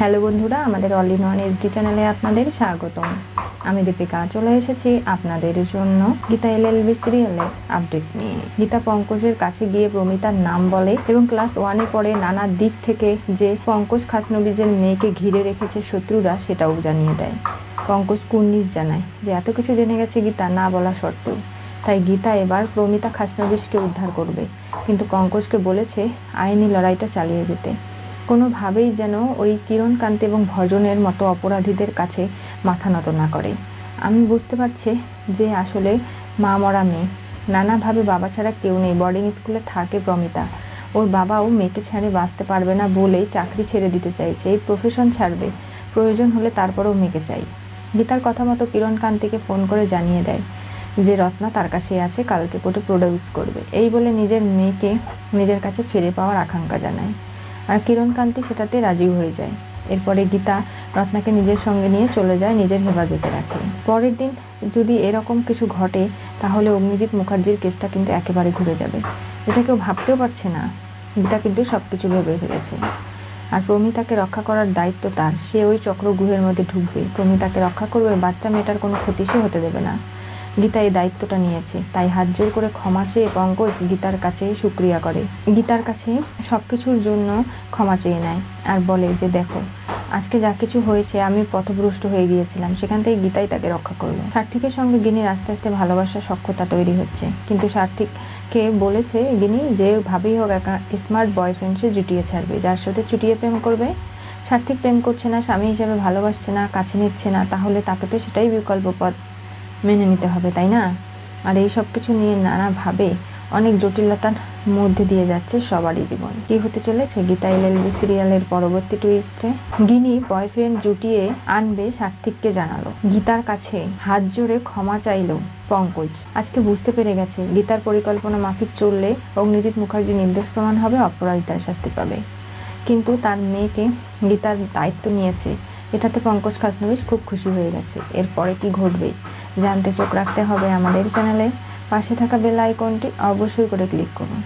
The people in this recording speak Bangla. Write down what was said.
হ্যালো বন্ধুরা, আমাদের অল ইন ওয়ান এইচডি চ্যানেলে আপনাদের স্বাগতম। আমি দীপিকা চলে এসেছি আপনাদের জন্য গীতা এলএলবি সিরিয়ালের আপডেট নিয়ে। গীতা পঙ্কজের কাছে গিয়ে প্রমিতার নাম বলে এবং ক্লাস 1-এ পড়ে নানা দিক থেকে যে পঙ্কজ খাসনবিজের মেয়েকে ঘিরে রেখেছে শত্রুরা সেটাও জানিয়ে দেয়। পঙ্কজ কুর্নিশ জানায় যে এত কিছু জেনে গেছে গীতা না বলা সত্ত্বেও, তাই গীতা এবার প্রমিতা খাসনবিজকে উদ্ধার করবে, কিন্তু পঙ্কজকে বলেছে আইনি লড়াইটা চালিয়ে যেতে। কোনোভাবেই যেন ওই কিরণকান্তি এবং ভজনের মতো অপরাধীদের কাছে মাথা নত না করে। আমি বুঝতে পারছি যে আসলে মা মরা মেয়ে, নানাভাবে বাবা ছাড়া কেউ নেই, বোর্ডিং স্কুলে থাকে প্রমিতা, ওর বাবাও মেয়েকে ছেড়ে বাঁচতে পারবে না বলেই চাকরি ছেড়ে দিতে চাইছে, এই প্রফেশন ছাড়বে, প্রয়োজন হলে তারপরেও মেয়েকে চাই। গীতার কথা মতো কিরণকান্তিকে ফোন করে জানিয়ে দেয় যে রত্না তার কাছে আছে, কালকে কোর্টে প্রডিউস করবে, এই বলে নিজের মেয়েকে নিজের কাছে ফিরে পাওয়ার আকাঙ্ক্ষা জানায়। আর কিরণকান্তি সেটাতে রাজি হয়ে যায়। এরপরে গীতা রত্নাকে নিজের সঙ্গে নিয়ে চলে যায়, নিজের হেফাজতে রাখে। পরের দিন যদি এরকম কিছু ঘটে তাহলে অগ্নিজিৎ মুখার্জির কেসটা কিন্তু একেবারে ঘুরে যাবে, এটা কেউ ভাবতেও পারছে না। গীতা কিন্তু সব কিছু ভেবে ফেলেছে। আর প্রমিতাকে রক্ষা করার দায়িত্ব তার, সে ওই চক্রগুহের মধ্যে ঢুকবে, প্রমিতাকে রক্ষা করবে, বাচ্চা মেয়েটার কোনো ক্ষতি সে হতে দেবে না। গীতা এই দায়িত্বটা নিয়েছে, তাই হাত জোর করে ক্ষমা চেয়ে পঙ্কজ গীতার কাছে শুক্রিয়া করে, গীতার কাছে সবকিছুর জন্য ক্ষমা চেয়ে নেয় আর বলে যে দেখো, আজকে যা কিছু হয়েছে আমি পথভ্রষ্ট হয়ে গিয়েছিলাম, সেখান থেকে গীতাই তাকে রক্ষা করলো। সার্থিকের সঙ্গে গিনির আস্তে আস্তে ভালোবাসার সখ্যতা তৈরি হচ্ছে, কিন্তু সার্থিককে বলেছে গিনি যে ভাবেই হোক একটা স্মার্ট বয়ফ্রেন্ড সে জুটিয়ে ছাড়বে, যার সাথে চুটিয়ে প্রেম করবে। সার্থিক প্রেম করছে না, স্বামী হিসেবে ভালোবাসছে না, কাছে নিচ্ছে না, তাহলে তাকে তো সেটাই বিকল্প পথ মেনে নিতে হবে, তাই না? আর এই সব কিছু নিয়ে নানাভাবে অনেক জটিলতার মধ্যে দিয়ে যাচ্ছে সবারই জীবন। কি হতে চলেছে গীতা এলএলবি সিরিয়ালের পরবর্তী টুইস্টে? গিনি বয়ফ্রেন্ড জুটিয়ে আনবে সার্থিককে জানালো, গীতার কাছে হাত জোড়ে ক্ষমা চাইলো পঙ্কজ। আজকে বুঝতে পেরে গেছে গীতার পরিকল্পনা মাফিক চললে অগ্নিজিৎ মুখার্জি নির্দোষ প্রমাণ হবে, অপরাধীতার শাস্তি পাবে। কিন্তু তার মেয়েকে গীতার দায়িত্ব নিয়েছে, এটাতে পঙ্কজ খাসনবিজ খুব খুশি হয়ে গেছে। এরপরে কি ঘটবে জানতে চোখ রাখতে হবে আমাদের চ্যানেলে। পাশে থাকা বেল আইকনটি অবশ্যই করে ক্লিক করুন।